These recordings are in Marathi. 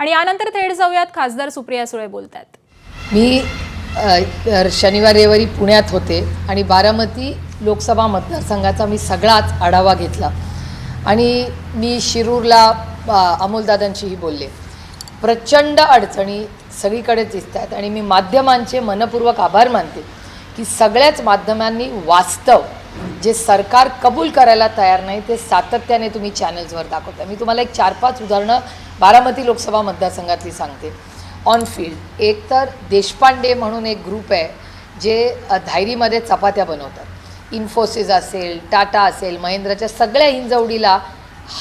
आणि यानंतर थेट जाऊयात खासदार सुप्रिया सुळे बोलतात। मी शनिवार रविवारी पुण्यात होते आणि बारामती लोकसभा मतदारसंघाचा मी सगळाच आढावा घेतला आणि मी शिरूरला अमोलदादांशीही बोलले। प्रचंड अडचणी सगळीकडे दिसत आहेत आणि मी माध्यमांचे मनपूर्वक आभार मानते की सगळ्याच माध्यमांनी वास्तव जे सरकार कबूल करायला तयार नाही ते सातत्याने तुम्ही चॅनल्सवर दाखवता। मी तुम्हाला एक 4-5 उदाहरणं बारामती लोकसभा मतदारसंघातली सांगते। ऑन फील्ड एक तर देशपांडे म्हणून एक ग्रुप आहे जे धायरीमध्ये चपात्या बनवतात। इन्फोसिस असेल, टाटा असेल, महिंद्राच्या सगळ्या हिंजवडीला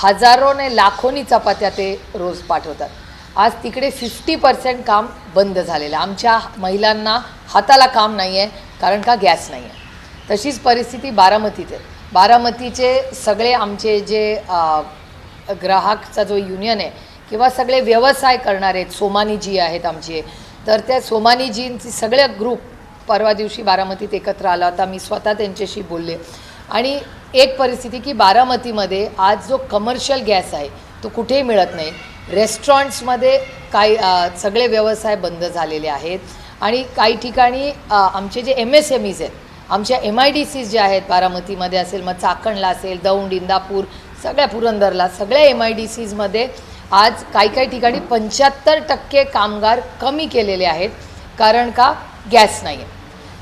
हजारोने लाखोनी चपात्या ते रोज पाठवतात। आज तिकडे 50% काम बंद झालेलं। आमच्या महिलांना हाताला काम नाही आहे कारण का गॅस नाही आहे। तशीच परिस्थिती बारामतीत आहे। बारामतीचे सगळे आमचे जे ग्राहकचा जो युनियन आहे किंवा सगळे व्यवसाय करणारे सोमानीजी आहेत आमचे, तर त्या सोमानीजींची सगळे ग्रुप परवा दिवशी बारामतीत एकत्र आला होता। मी स्वतः त्यांच्याशी बोलले आणि एक परिस्थिती की बारामतीमध्ये आज जो कमर्शियल गॅस आहे तो कुठेही मिळत नाही। रेस्टॉरंट्समध्ये काही सगळे व्यवसाय बंद झालेले आहेत आणि काही ठिकाणी आमचे जे MSMEs आहेत, आमच्या MIDCs जे आहेत बारामतीमध्ये असेल, मग चाकणला असेल, दौंड, इंदापूर, सगळ्या पुरंदरला सगळ्या MIDCsमध्ये आज काही ठिकाणी 75% कामगार कमी केलेले आहेत कारण का गॅस नाही आहे।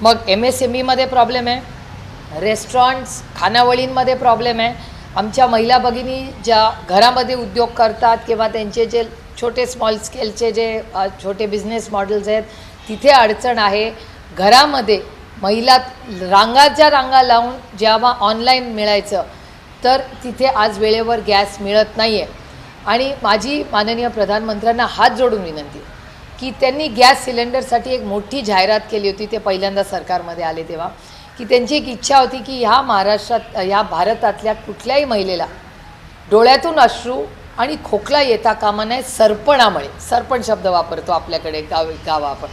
मग MSMEमध्ये प्रॉब्लेम आहे, रेस्टॉरंट्स खानावळींमध्ये प्रॉब्लेम आहे। आमच्या महिला भगिनी ज्या घरामध्ये उद्योग करतात किंवा त्यांचे जे छोटे स्मॉल स्केलचे जे छोटे बिझनेस मॉडेल्स आहेत तिथे अडचण आहे। घरामध्ये महिला रांगा लावून जेव्हा ऑनलाईन मिळायचं तर तिथे आज वेळेवर गॅस मिळत नाही आहे। आणि माझी माननीय प्रधानमंत्र्यांना हात जोडून विनंती की त्यांनी गॅस सिलेंडरसाठी एक मोठी जाहिरात केली होती। ते पहिल्यांदा सरकारमध्ये आले तेव्हा की त्यांची एक इच्छा होती की ह्या महाराष्ट्रात ह्या भारतातल्या कुठल्याही महिलेला डोळ्यातून अश्रू आणि खोकला येता कामा नये। सरपणामुळे, सरपण शब्द वापरतो आपल्याकडे गाव आपण,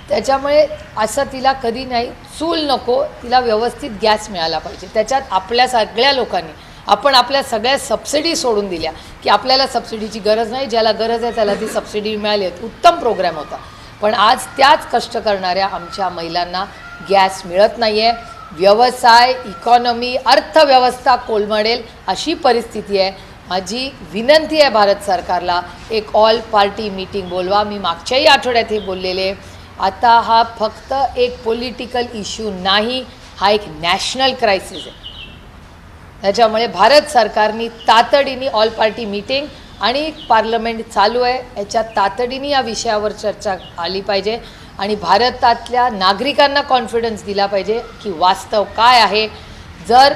त्याच्यामुळे असं तिला कधी नाही, चूल नको, तिला व्यवस्थित गॅस मिळाला पाहिजे। त्याच्यात आपल्या सगळ्या लोकांनी आपण आपल्या सगळ्या सबसिडी सोडून दिल्या की आपल्याला सबसिडीची गरज नाही, ज्याला गरज आहे त्याला ती सबसिडी मिळाली, उत्तम प्रोग्राम होता। पण आज त्याच कष्ट करणाऱ्या आमच्या महिलांना गॅस मिळत नाही आहे। व्यवसाय, इकॉनॉमी, अर्थव्यवस्था कोलमडेल अशी परिस्थिती आहे। माझी विनंती आहे भारत सरकारला, एक ऑल पार्टी मीटिंग बोलवा। मी मागच्याही आठवड्यात हे बोललेले। आता हा फक्त एक पॉलिटिकल इश्यू नाही, हा एक नॅशनल क्रायसिस आहे। त्याच्यामुळे भारत सरकारने तातडीने ऑल पार्टी मीटिंग आणि पार्लमेंट चालू आहे, याच्यात तातडीने या विषयावर चर्चा आली पाहिजे आणि भारतातल्या नागरिकांना कॉन्फिडन्स दिला पाहिजे की वास्तव काय आहे। जर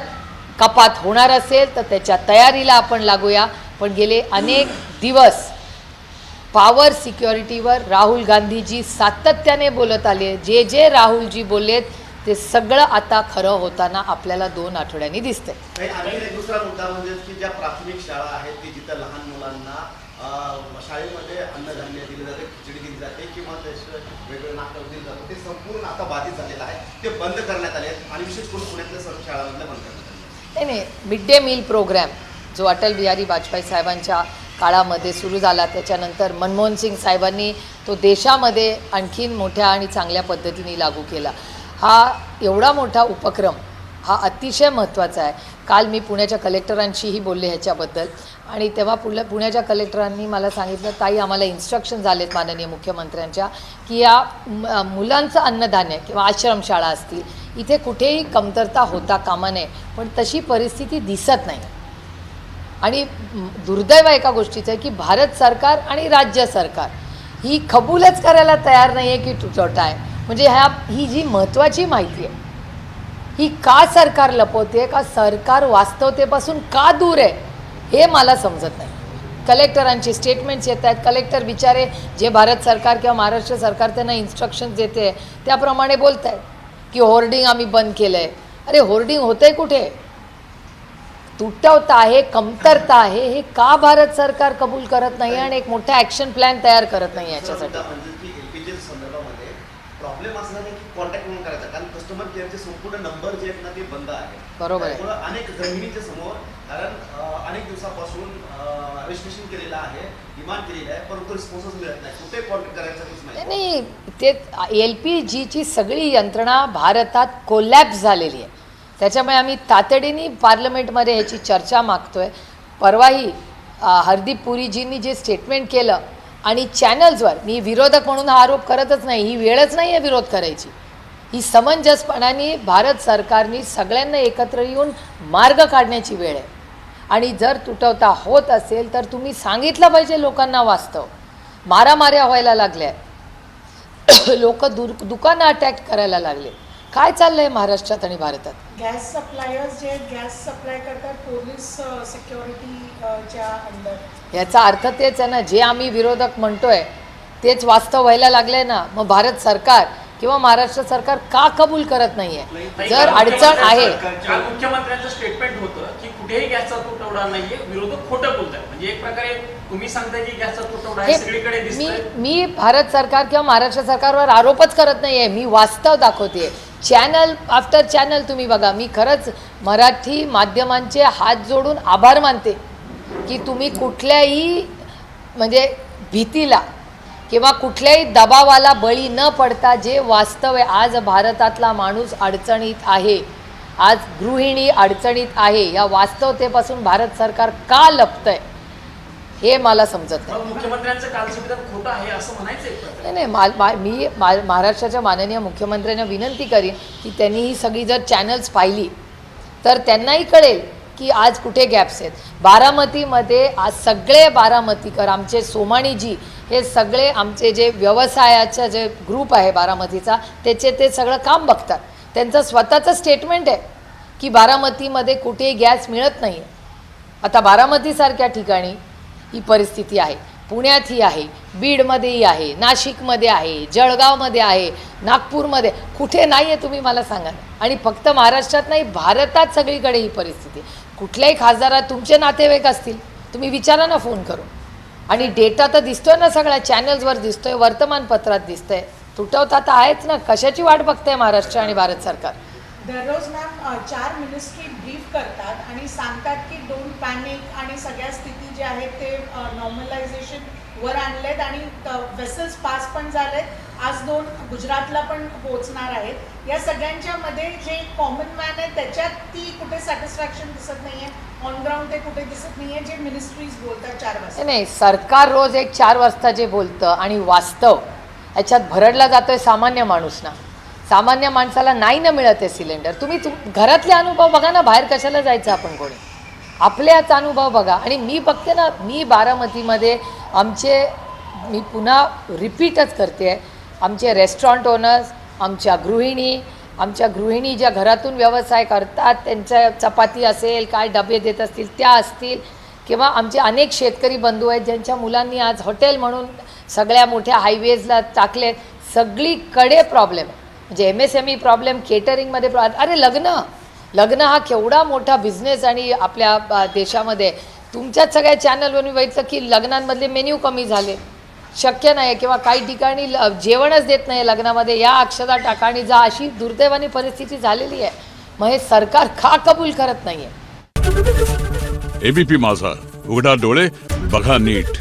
कपात होणार असेल तर त्याच्या तयारीला आपण लागूया। पण गेले अनेक दिवस पॉवर सिक्युरिटीवर राहुल गांधीजी सातत्याने बोलत आले। जे राहुलजी बोललेत ते सगळं आता खरं होताना आपल्याला 2 आठवड्यांनी दिसतंय। आणि एक दुसरा मुद्दा म्हणजे की ज्या प्राथमिक शाळा आहेत की जिथं लहान मुलांना शाळेमध्ये अन्नधान्य दिले जाते, खिचडी दिली जाते किंवा वेगवेगळे नाटक दिले जातं, ते संपूर्ण आता बाधित झालेलं आहे। ते बंद करण्यात आले आणि विशेष करून पुण्यातल्या सर्व शाळांमधल्या बंद करण्यात आले। नाही, मिड डे मील प्रोग्राम जो अटल बिहारी वाजपेयी साहेबांच्या काळामध्ये सुरू झाला, त्याच्यानंतर मनमोहन सिंग साहेबांनी तो देशामध्ये आणखीन मोठ्या आणि चांगल्या पद्धतीने लागू केला। हा एवढा मोठा उपक्रम हा अतिशय महत्त्वाचा आहे। काल मी पुण्याच्या कलेक्टरांशीही बोलले ह्याच्याबद्दल आणि तेव्हा पुण्याच्या कलेक्टरांनी मला सांगितलं, ताई आम्हाला इन्स्ट्रक्शन झालेत माननीय मुख्यमंत्र्यांच्या की या मुलांचं अन्नधान्य किंवा आश्रमशाळा असतील इथे कुठेही कमतरता होता कामा नये। पण तशी परिस्थिती दिसत नाही आणि दुर्दैव एका गोष्टीचं आहे की भारत सरकार आणि राज्य सरकार ही कबूलच करायला तयार नाही आहे की तुटवडा आहे। म्हणजे ही जी महत्त्वाची माहिती आहे ही का सरकार लपवते, का सरकार वास्तवतेपासून का दूर आहे हे मला समजत नाही। कलेक्टरांची स्टेटमेंट्स येत आहेत, कलेक्टर बिचारे जे भारत सरकार किंवा महाराष्ट्र सरकार त्यांना इन्स्ट्रक्शन्स देते त्याप्रमाणे बोलत आहेत की होर्डिंग आम्ही बंद केलं आहे। अरे होर्डिंग होतं आहे कुठे? तुटवता आहे, कमतरता आहे, हे का भारत सरकार कबूल करत नाही आणि एक मोठा ॲक्शन प्लॅन तयार करत नाही याच्यासाठी? प्रॉब्लेम असणार नाही की कॉन्टॅक्ट म्हणून करायचा, कारण कस्टमर केअरचे संपूर्ण नंबर जे आहेत ना ते बंद आहे. बरोबर आहे. त्यामुळं अनेक गृहिणींच्या समोर, कारण अनेक दिवसापासून रजिस्ट्रेशन केलेलं आहे, डिमांड केलेली आहे, परंतु रिस्पॉन्सच मिळत नाही. कुठे कॉन्टॅक्ट करायचा तेच माहिती नाही, ते LPGची सगळी यंत्रणा भारतात कोलॅप्स झालेली आहे. त्याच्यामुळे आम्ही तातडीने पार्लमेंटमध्ये ह्याची चर्चा मागतोय. परवाही हरदीप पुरीजींनी जे स्टेटमेंट केलं आणि चॅनल्सवर, मी विरोधक म्हणून हा आरोप करतच नाही, ही वेळच नाही आहे विरोध करायची, ही समंजसपणाने भारत सरकारने सगळ्यांना एकत्र येऊन मार्ग काढण्याची वेळ आहे. आणि जर तुटवता होत असेल तर तुम्ही सांगितलं पाहिजे लोकांना. वास्तव मारामाऱ्या व्हायला लागल्या, लोक दुकानं अटॅक करायला लागले. काय चाललंय महाराष्ट्रात आणि भारतात? गॅस सप्लायर्स जे गॅस सप्लाय करतात पोलीस सिक्युरिटीच्या अंडर, याचा अर्थ तेच आहे ना, जे आम्ही विरोधक म्हणतोय तेच वास्तव व्हायला लागलंय ना. मग भारत सरकार किंवा महाराष्ट्र सरकार का कबूल करत नाहीये? जर अडचण आहे, काल मुख्यमंत्र्यांचं स्टेटमेंट होतं की कुठेही गॅसचा तुटवडा नाहीये, विरोधक खोटं बोलतात. म्हणजे एक प्रकारे तुम्ही सांगताय की गॅसचा तुटवडा आहे, सगळीकडे दिसतोय. मी भारत सरकार किंवा महाराष्ट्र सरकारवर आरोपच करत नाहीये, मी वास्तव दाखवते. चॅनल आफ्टर चॅनल तुम्ही बघा. मी खरंच मराठी माध्यमांचे हात जोडून आभार मानते की तुम्ही कुठल्याही म्हणजे भीतीला किंवा कुठल्याही दबावाला बळी न पडता जे वास्तव आहे, आज भारतातला माणूस अडचणीत आहे, आज गृहिणी अडचणीत आहे, या वास्तवतेपासून भारत सरकार का लपतंय हे मला समजत नाही. मुख्यमंत्र्यांचं कालचं विधान खोटं आहे असं म्हणायचं एक प्रकारे. नाही, मी महाराष्ट्राच्या माननीय मुख्यमंत्र्यांना विनंती करीन की त्यांनी ही सगळी जर चॅनल्स पाहिली तर त्यांनाही कळेल की आज कुठे गॅप्स आहेत. बारामतीमध्ये आज सगळे बारामतीकर, आमचे सोमाणीजी, हे सगळे आमचे जे व्यवसायाचं जे ग्रुप आहे बारामतीचा, ते सगळं काम बघतात. त्यांचं स्वतःचं स्टेटमेंट आहे की बारामतीमध्ये कुठेही गॅस मिळत नाही. आता बारामतीसारख्या ठिकाणी ही परिस्थिती आहे, पुण्यातही आहे, बीडमध्येही आहे, नाशिकमध्ये आहे, जळगावमध्ये आहे, नागपूरमध्ये, कुठे नाही आहे तुम्ही मला सांगा. आणि फक्त महाराष्ट्रात नाही, भारतात सगळीकडे ही परिस्थिती. कुठल्याही खासदारात तुमचे नातेवाईक असतील, तुम्ही विचारा ना फोन करून. आणि डेटा तर दिसतोय ना, सगळ्या चॅनल्सवर दिसतोय, वर्तमानपत्रात दिसतंय. तुटवता तर आहेच ना. कशाची वाट बघताय महाराष्ट्र आणि भारत सरकार? दररोज मॅम 4 मिनिस्ट्री ब्रीफ करतात आणि सांगतात की डोंट पॅनिक आणि सगळ्या स्थिती जे आहेत ते नॉर्मलायझेशन वर आणलेत आणि वेसल्स पास पण झालेत. आज 2 गुजरातला पण पोहोचणार आहेत. या सगळ्यांच्या मध्ये जे कॉमन मॅन आहे त्याच्यात ती कुठे सॅटिस्फॅक्शन दिसत नाहीये, ऑन ग्राउंड ते कुठे दिसत नाहीये जे मिनिस्ट्रीज बोलतात 4 वाजता. नाही, सरकार रोज एक 4 वाजता जे बोलतं आणि वास्तव याच्यात भरडला जातोय सामान्य माणूस ना. सामान्य माणसाला नाही ना मिळत आहे सिलेंडर. तुम्ही घरातले अनुभव बघा ना, बाहेर कशाला जायचं आपण कोणी, आपल्याच अनुभव बघा. आणि मी बघते ना, मी बारामतीमध्ये मी पुन्हा रिपीटच करते, आमचे रेस्टॉरंट ओनर्स, आमच्या गृहिणी ज्या घरातून व्यवसाय करतात, त्यांच्या चपाती असेल, काय डबे देत असतील त्या असतील, किंवा आमचे अनेक शेतकरी बंधू आहेत ज्यांच्या मुलांनी आज हॉटेल म्हणून सगळ्या मोठ्या हायवेजला टाकले. सगळीकडे प्रॉब्लेम आहे. म्हणजे MSME प्रॉब्लेम, केटरिंगमध्ये प्रॉब्लेम. अरे लग्न हा केवढा मोठा बिझनेस आणि आपल्या देशामध्ये तुमच्याच सगळ्या चॅनलवर मी बघितलं की लग्नांमधले मेन्यू कमी झाले, शक्य नाही, किंवा काही ठिकाणी जेवणच देत नाही लग्नामध्ये, या अक्षता टाका आणि जा, अशी दुर्दैवानी परिस्थिती झालेली आहे. मग हे सरकार का कबूल करत नाही आहे? ABP माझा, उघडा डोळे बघा नीट.